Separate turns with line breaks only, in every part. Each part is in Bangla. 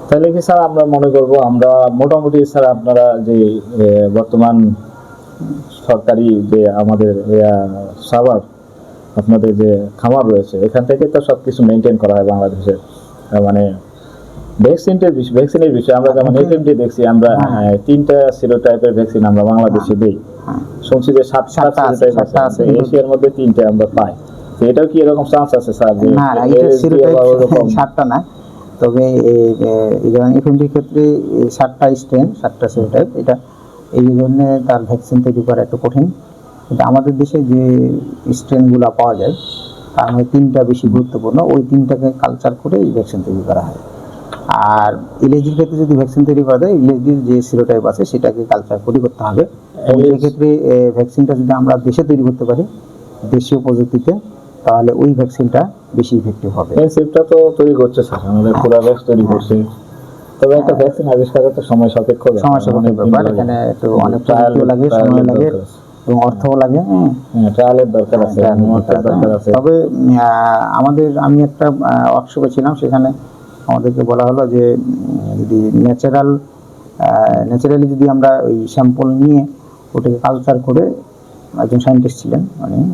তাহলে কি স্যার আমরা মনে করব আমরা মোটামুটি স্যার আপনারা যে বর্তমান সরকারি যে আমাদের সাভার আপনাদের যে খামার রয়েছে এখান থেকে তো সবকিছু মেনটেন করা হয় বাংলাদেশের মানে ভ্যাকসিনের বিষয়ে আমরা যেমন এফএমডি দেখছি আমরা 3টা সিরো টাইপের ভ্যাকসিন আমরা বাংলাদেশে দেই, শুনছি যে 7টা সিরো টাইপ আছে, এশিয়ার মধ্যে 3টে আমরা পাই। তো এটাও কি এরকম চান্স আছে স্যার?
না, এটা সিরো টাইপ 7টা না, তবে এই যেমন এফএমডির ক্ষেত্রে 7টা স্ট্রেন 7টা সিরো টাইপ, এটা এই জন্য তার ভ্যাকসিন তৈরি করা একটু কঠিন। কিন্তু আমাদের দেশে যে স্ট্রেনগুলো পাওয়া যায় তার মধ্যে 3টা বেশি গুরুত্বপূর্ণ, ওই 3টাকে কালচার করে এই ভ্যাকসিন তৈরি করা হয়। আর ইলেজির ক্ষেত্রে যদি ভ্যাকসিন তৈরি করা যায়, ইলেজির যে সিরোটাইপ আছে সেটাকে কালচার করে করতে হবে। সেক্ষেত্রে ভ্যাকসিনটা যদি আমরা দেশে তৈরি করতে পারি দেশীয় প্রযুক্তিতে, তাহলে ওই ভ্যাকসিনটা বেশি ইফেক্টিভ হবে।
সেটা তো তৈরি করছে স্যার, আমাদের পুরাভ্যাক্স তৈরি করছে, তবে একটা ভ্যাকসিন আবিষ্কারের তো সময় সাপেক্ষ
ব্যাপার, এখানে একটু অনেক প্রযুক্তিও লাগে, সময় লাগে এবং অর্থও লাগে,
ট্রায়ালের দরকার আছে।
তবে আমি একটা ওয়ার্কশপে ছিলাম, সেখানে আমাদেরকে বলা হলো যে যদি ন্যাচারালি যদি আমরা ওই স্যাম্পল নিয়ে ওটাকে কালচার করে, একজন সায়েন্টিস্ট ছিলেন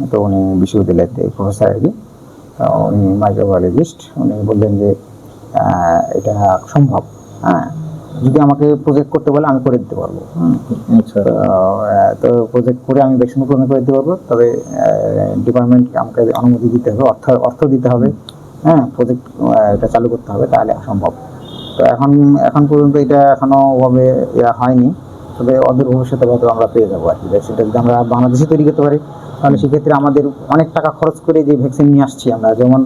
তো উনি বিশ্ববিদ্যালয়তে প্রফেসর আর কি, উনি মাইক্রোবায়োলজিস্ট, উনি বললেন যে এটা সম্ভব, যদি আমাকে প্রজেক্ট করতে বলে আমি করে দিতে পারবো। তো প্রজেক্ট করে আমি ভ্যাকসিন উৎপাদন করে দিতে পারবো, তবে ডিপার্টমেন্টকে আমাকে অনুমতি দিতে হবে, অর্থ দিতে হবে, প্রজেক্ট এটা চালু করতে হবে, তাহলে সম্ভব। তো এখন পর্যন্ত এটা এখনো ওভাবে হয়নি, তবে অদূর ভবিষ্যতে হয়তো আমরা পেয়ে যাবো আর কি। ভ্যাকসিনটা যদি আমরা বাংলাদেশে তৈরি করতে পারি তাহলে সেক্ষেত্রে আমাদের অনেক টাকা খরচ করে যে ভ্যাকসিন নিয়ে আসছি আমরা, যেমন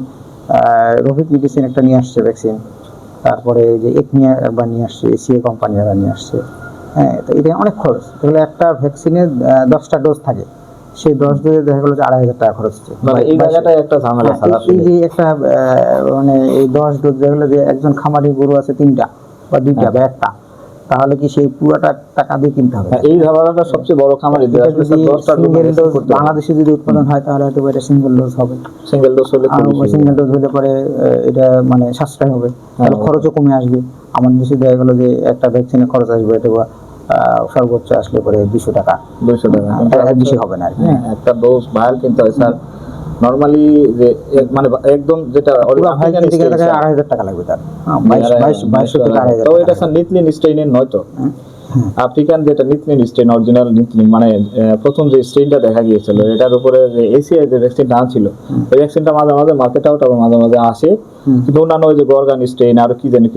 রোহিত মেডিসিন একটা নিয়ে আসছে ভ্যাকসিন, তারপরে যে একনিয়া একবার নিয়ে আসছে, এসিএ কোম্পানি একবার নিয়ে আসছে, তো এটা অনেক খরচ। তাহলে একটা ভ্যাকসিনের 10টা ডোজ থাকে, সেই 10 ডোজে দেখা গেলো যে 2,500 টাকা খরচ হচ্ছে।
এই জায়গাটায় একটা ঝামেলা
এই যে একটা এই 10 ডোজ দেখা গেলো যে একজন খামারি গরু আছে 3টা বা 2টা বা 1টা, তাহলে কি সেই পুরোটা টাকা দিয়ে কিনতে হবে?
এই ঝামেলাটা সবচেয়ে বড় খামারি।
বাংলাদেশে যদি উৎপাদন হয় তাহলে হয়তো এটা সিঙ্গেল ডোজ হবে, সিঙ্গেল ডোজ হলে পরে এটা মানে সাশ্রয় হবে, তাহলে খরচও কমে আসবে। আমাদের দেশে দেখা গেলো যে একটা ভ্যাকসিনের খরচ আসবে এটা সর্বোচ্চ আসলে পরে 200 টাকা, বেশি হবে না আর কি।
একটা ডোজ ভায়াল কিনতে হয় স্যার নরমালি, যে মানে একদম যেটা
2,500 টাকা লাগবে, তার 2200 থেকে 2,500।
তো এটা স্যার নিথলিন স্ট্রেইনের নয় তো? আফ্রিকান যেটা নিথলিন স্ট্রেইন, অরিজিনাল নিথলিন, মানে প্রথম যে স্ট্রেইনটা দেখা গিয়েছিল এটার উপরে যে এসিআই যে ভ্যাকসিনটা আনছিল, ওই ভ্যাকসিনটা মাঝে মাঝে মার্কেট আউট হবে, মাঝে মাঝে আসে, কিন্তু অন্যান্য ওই যে গরগান স্ট্রেইন আর কি জানি